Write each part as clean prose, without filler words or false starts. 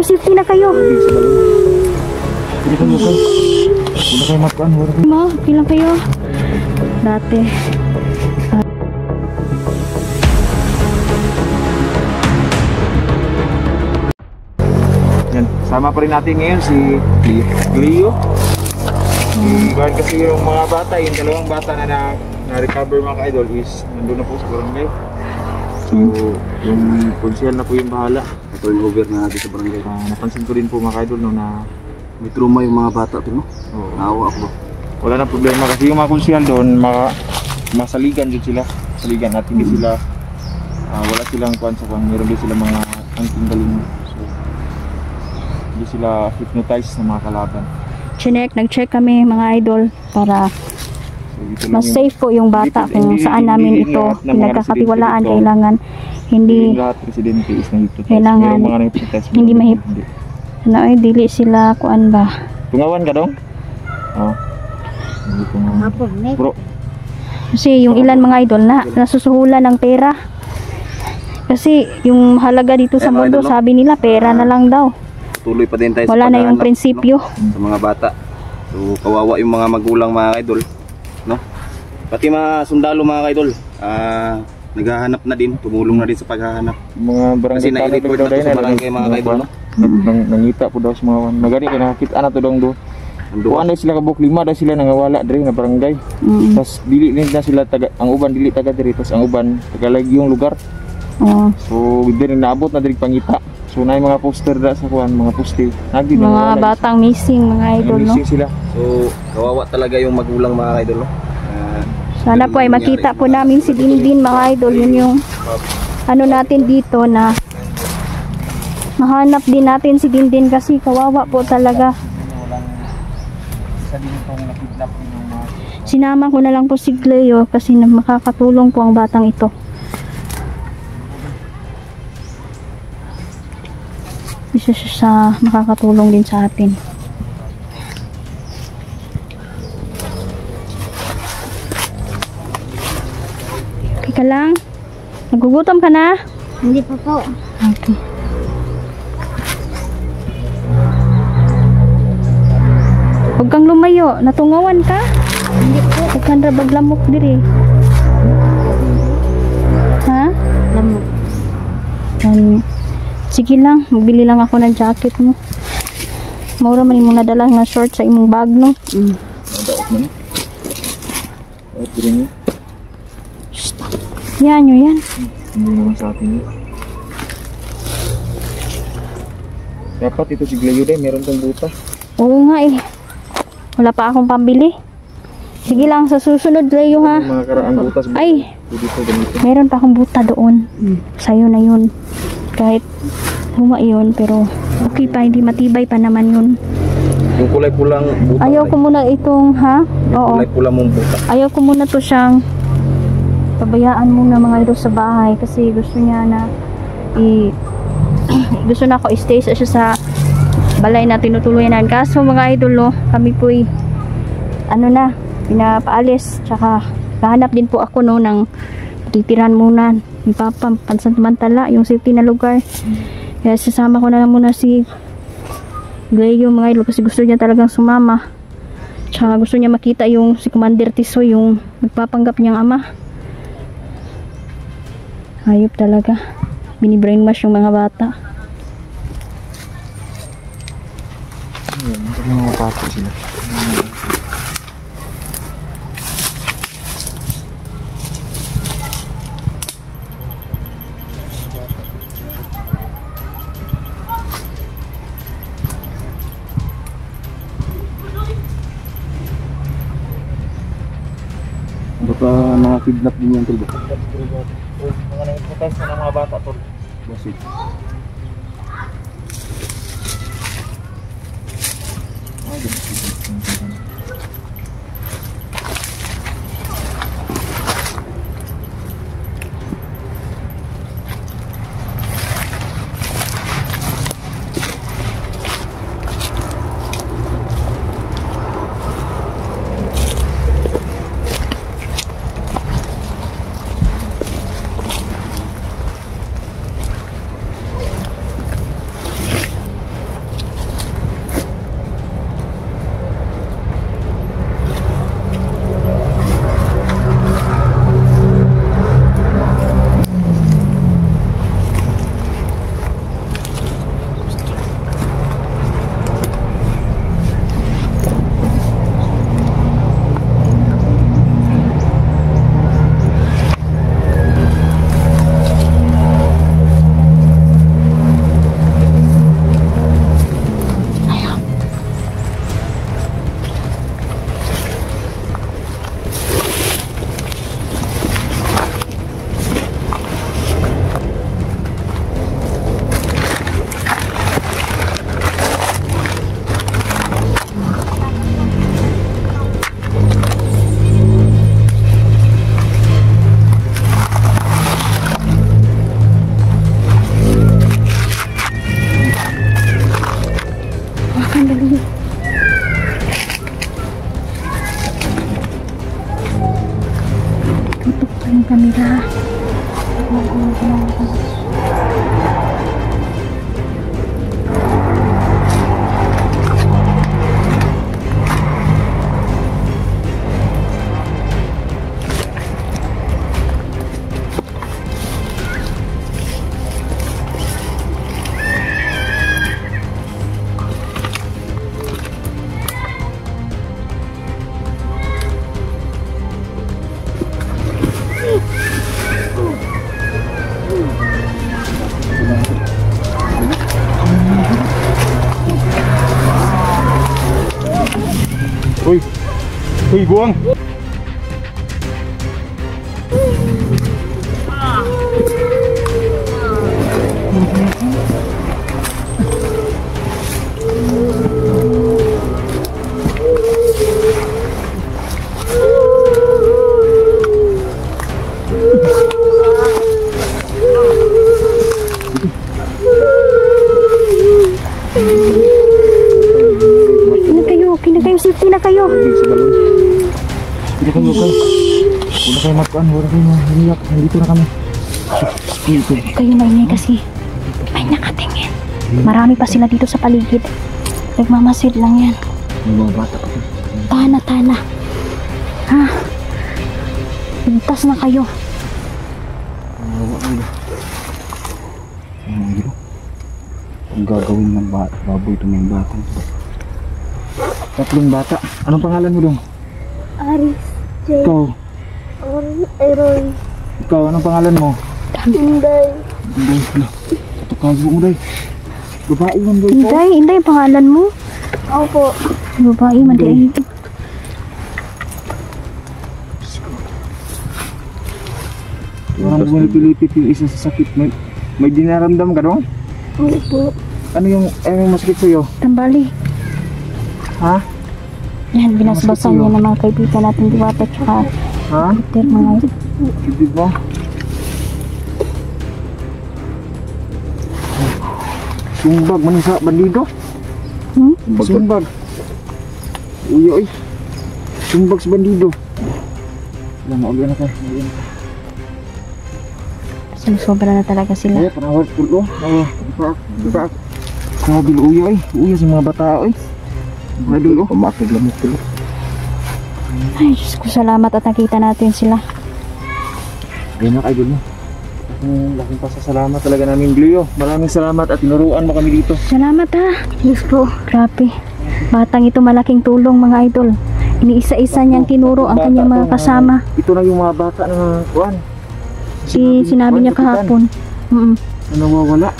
safety na kayo. Hindi ka mukha. Wala kayo matkaan. Ma, okay lang kayo. Dati. Yan. Sama pa rin natin ngayon si Leo. Guard kasi yung mga bata, yung dalawang bata na na-recover mga ka-idol is nandun na po sa barangay. So, yung konsyel na po yung bahala. Turn over na natin sa barangay. Napansin ko rin po mga ka-idol no, na may trauma yung mga bata to, no? oh, Naawa ako. wala na problema kasi yung mga konsyel doon, masaligan din sila. Saligan at hindi sila, wala silang kuwan sa kuwan. Meron din sila mga angking galing. So, hindi sila hypnotized ng mga kalaban. Nag-check kami mga idol para mas safe po yung bata kung saan namin ito pinagkakatiwalaan. Kailangan hindi lahat residente is na-hypnotize. kailangan mga na-hypnotize, hindi dili sila kuan ba. Tungawan ka dong? Oo. Bro, Kasi yung ilan mga idol na nasusuhulan ng pera. Kasi yung halaga dito sa mundo, sabi nila pera na lang daw. Tuloy pa din tayo Wala sa na yung paghahanap, prinsipyo, no? Sa mga bata. So kawawa yung mga magulang mga idol, no? Pati mga sundalo mga idol, naghahanap na din, tumulong na din sa paghahanap. mga barangay Kasi na-report na to sa barangay mga idol, no? Nangita po daw sa mga wan. Nagani kay nakakita na to dong do. Kuan na sila kabuk 5 daw sila nangawala diri na barangay. Tas dili din na sila taga, ang uban dili taga diri, tas ang uban taga lagyong lugar. So diri naabot na diri pangita. So na mga poster da sa kuan, mga poste. mga batang missing mga idol, no? Missing sila. So kawawa talaga yung magulang mga idol, no? Sana po ay makita po namin si Dindin mga idol. Yun yung ano natin dito, na mahanap din natin si Dindin kasi kawawa po talaga. Isa din itong nakidnap din ng mga Sinama ko na lang po si Cleo kasi makakatulong po ang batang ito. Isa siya sa makakatulong din sa atin. Okay ka lang? Nagugutom ka na? Hindi pa po. Okay. Huwag kang lumayo. Natungawan ka? Hindi po. Huwag kang rabaglamok diri. Ha? Lamok. Sige lang, magbili lang ako ng jacket mo. Mura man imong nadala nga short sa imong bag, no? daot mo ni. Daot din niya. Yan nyo yan. Hindi naman sa atin yun. Dapat ito si Glayo din, meron tong buta. Oo nga eh. Wala pa akong pambili. Sige lang, sa susunod Glayo ha. Yung mga karaang butas. Ay, dito ganito. meron pa akong buta doon. Sa'yo na yun. Kahit luma yun, pero okay pa, hindi matibay pa naman yun. Yung kulay pulang buta. Ayaw ko muna itong, ha? Yung Oo. kulay pula mong buta. Ayaw ko muna to siyang pabayaan muna mga idol sa bahay kasi gusto niya na gusto na ako i-stay siya sa balay na tinutuluyan. Kaso mga idol, no, kami po'y ano na, pinapaalis, tsaka kahanap din po ako no ng titiran muna ni Papa, pansamantala yung safety na lugar. Kaya sasama ko na lang muna si Glayo mga idol kasi gusto niya talagang sumama, tsaka gusto niya makita yung si Commander Tisoy, yung nagpapanggap niyang ama. Hayop talaga, bini-brainwash yung mga bata. Mga pato sila. Baka mga kidnap din yan tol. Mga nangipotest na ng mga bata tol. Basig. yung camera. Uy! Uy, buwang! Safety na kayo. Hindi kayo guys. Wala kayo magkuhan. Wala kayo maniyak. Nandito na kami. Kayo maingay kasi may nakatingin. Marami pa sila dito sa paligid. Nagmamasid lang yan. May mga bata pa. Tana. Ha? Pintas na kayo. Ang gagawin ng baboy ito ng batang. Tatlong bata. Anong pangalan mo dong? Aris, Jay, Ikaw. Aaron, Ikaw, anong pangalan mo? Inday, Inday. Ito kago mo, Day. Babae man, Day. Inday ang pangalan mo. Opo, Babae, mandi. Parang bumipilipit yung isa sa sakit. May dinaramdam ka dong? Opo, Ano yung masakit sa'yo? Tambali. Ha? Yan, binasbasan niya ng mga kaibigan natin Diwata tsaka Ha? Peter mga ito. Bibig mo? Sumbag, manisa, bandido? Sumbag. Uy, oy. Sumbag sa bandido. Wala, maulan na ka. Sobra na talaga sila. Ay, panawad pulo. Diba? Sabi, uy, oy. Uy, sa mga bata, oy. Mga dulo. Pumakig lang mo pulo. Ay, Diyos ko, salamat at nakita natin sila. Ganyan na kayo, mo. Laking pasasalamat talaga namin, Gleo. Maraming salamat at tinuruan mo kami dito. Salamat ha. Yes po. Grabe. Batang ito malaking tulong mga idol. Iniisa-isa niyang tinuro ang kanyang mga kasama. Ito na yung mga bata na kuwan. Sinabi niya kahapon. Na nawawala.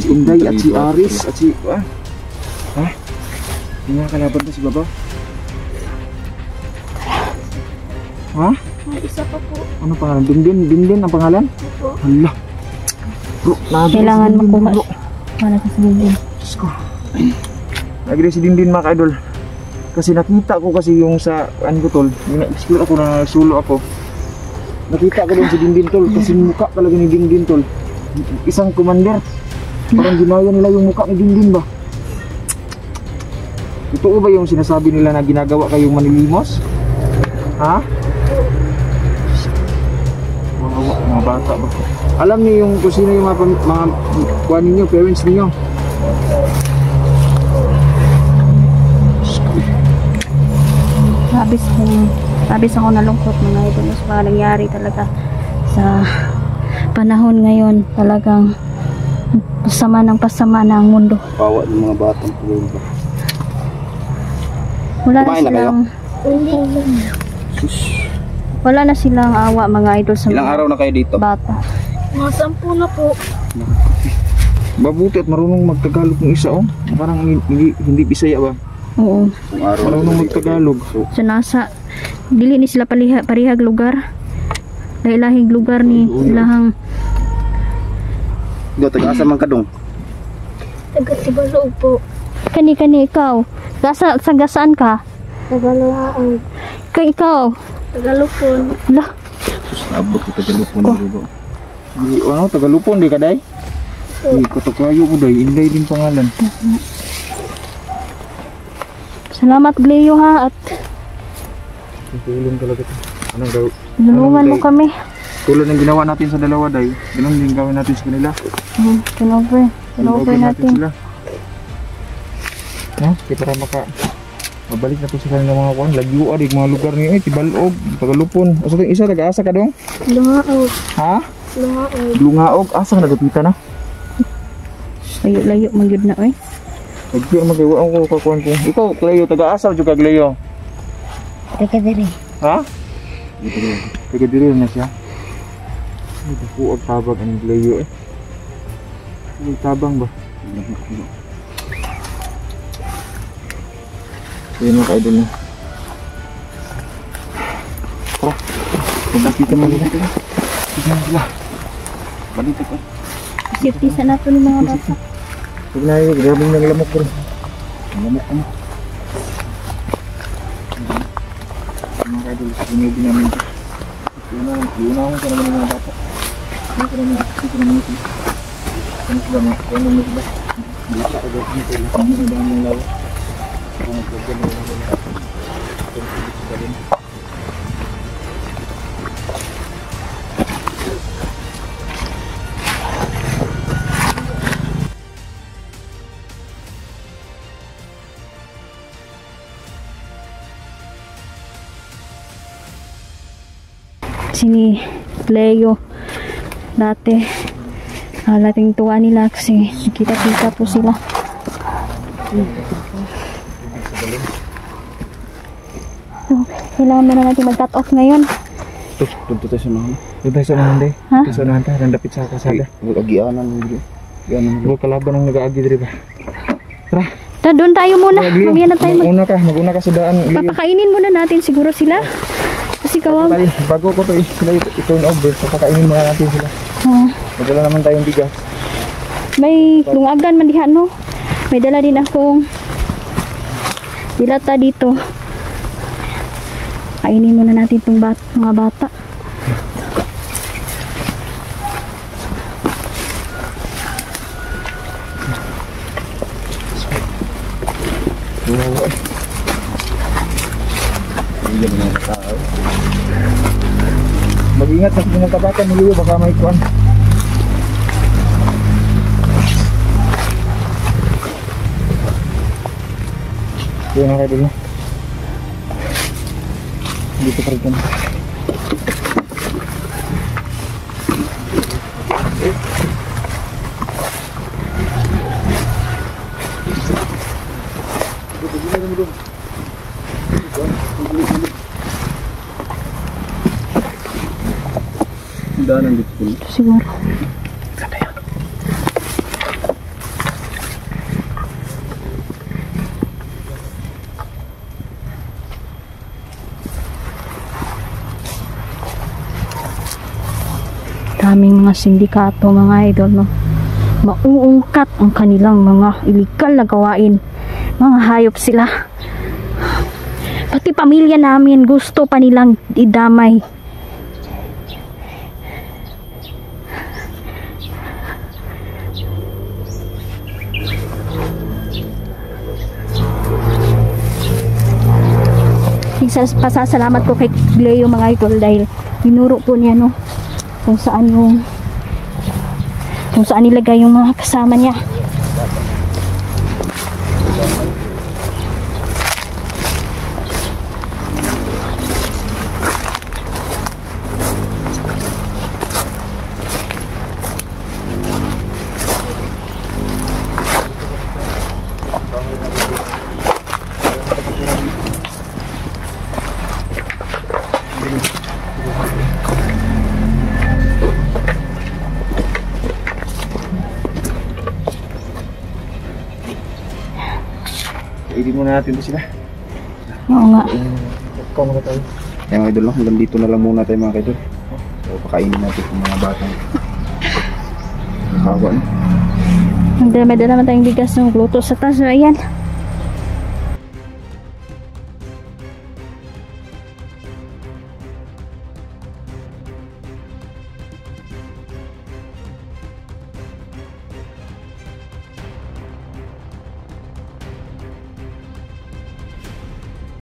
Si Inday at si Aris at si... Ha? Yung mga kalaban na si Baba? Ha? may isa pa po. Ano pangalan? Dindin ang pangalan? Opo. Hala. Bro, Kailangan makuha. Wala ka sa bibig. Diyos ko. Nagre si Dindin mga ka-idol. Kasi nakita ko kasi yung sa ano ko tol. Explore ako na sulo ako. Nakita ko doon si Dindin tol. Kasi mukha talaga ni Dindin tol. Isang commander. Parang ginaya nila yung mukha ni Dindin ba? Totoo ba yung sinasabi nila na ginagawa kayong manilimos? Ha? Mga bata ba? Alam niyo yung kung sino yung mga kuha ninyo, parents ninyo? Labis ako nalungkot mga idol sa mga nangyari talaga sa panahon ngayon. Talagang pasama ng mundo. Bawa ng mga batang pulong ba? Wala na silang awa mga idol sa Ilang mga araw na kayo dito? bata. Mga 10 na po. Mabuti at marunong magtagalog ng isa oh. Parang hindi Bisaya ba? Oo. Kung araw na Marunong kayo magtagalog. So nasa dili ni sila parihag lugar. Lahing lugar ni ilahang dito. Taga-asa man ka dong? Taga-Tibalog po. kani ikaw. Sa gasaan ka? Tagaluhaan. Kay ikaw. Tagalupon. Lah, Abot ko Tagalupon dito. Ano, Tagalupon di ka day? Uy, katakayo ko day. Inday din pangalan. salamat Gleo ha at Tulong talaga ito. Anong gawin? Tulungan mo kami. Tulad ng ginawa natin sa dalawa, day. Ganun din gawin natin sa kanila. Tinover natin. Sila. No? Kaya para mabalik na to sa kanila mga kuwan. Lagyo adig mga lugar niyo Tibalog, Tagalupon. Asa tong isa taga-asa ka dong? Lungaog. Ha? Lungaog. Lungaog, asa ka nagapita na? Layo-layo magyud na oy. Lagyo magawa ako kakuan ko. Ikaw, Cleo, taga-asa jud ka Cleo. Teka diri. Ha? Taga diri na siya. Ay, bukuag tabag ang Cleo Ay, tabang ba? Yan mga ka-idol na. Tara. Pagkakita mo nila. Tignan sila. Balik ako. Safety sa nato ni mga bata. Tignan yun. Grabe ng lamok ko rin. Lamok ko mo. Mga ka-idol. Sinubin namin ito. Iunahon ka naman ng mga bata. Dito naman sila. Ano sila mga? Ano naman sila? Bata ka gawin sila. Ano na ba ang lawa? Sini Leo dati lating tuwa nila kasi kita-kita po sila. So, kailangan na natin mag-cut off ngayon. Punto tayo sa mga. Doon tayo sa unahan day. Ha? Doon sa unahan tayo. Nandapit sa kasada. Agianan mo. Huwag kalaban ang nag-aagi diri ba? Tara. Doon tayo muna. Leo, Mamaya na tayo mag-una ka sa daan. Leo. Papakainin muna natin siguro sila. Kasi kawag. Tayo, bago ko to sila i-turn over, papakainin muna natin sila. Magdala naman tayong bigas. May lungagan man diha no. May dala din akong dilata dito. Kainin muna natin itong mga bata. Mag-ingat na sa mga kabata mo, Leo, baka may kuwan. Yun na kayo dito. Dito pa rin kami. Daanan dito po. Siguro. Daming mga sindikato mga idol no. Mauungkat ang kanilang mga illegal na gawain. Mga hayop sila. Pati pamilya namin gusto pa nilang idamay. Pasasalamat ko kay Leo mga idol dahil binuro po niya no kung saan nilagay yung mga kasama niya. Kainin muna natin ito sila. Oo nga. Ikaw mga tayo. Kaya mga idol, no? Hanggang dito na lang muna tayo mga idol. So, pakainin natin yung mga batang hawa. May dala naman tayong bigas ng gluto sa taas. So, ayan.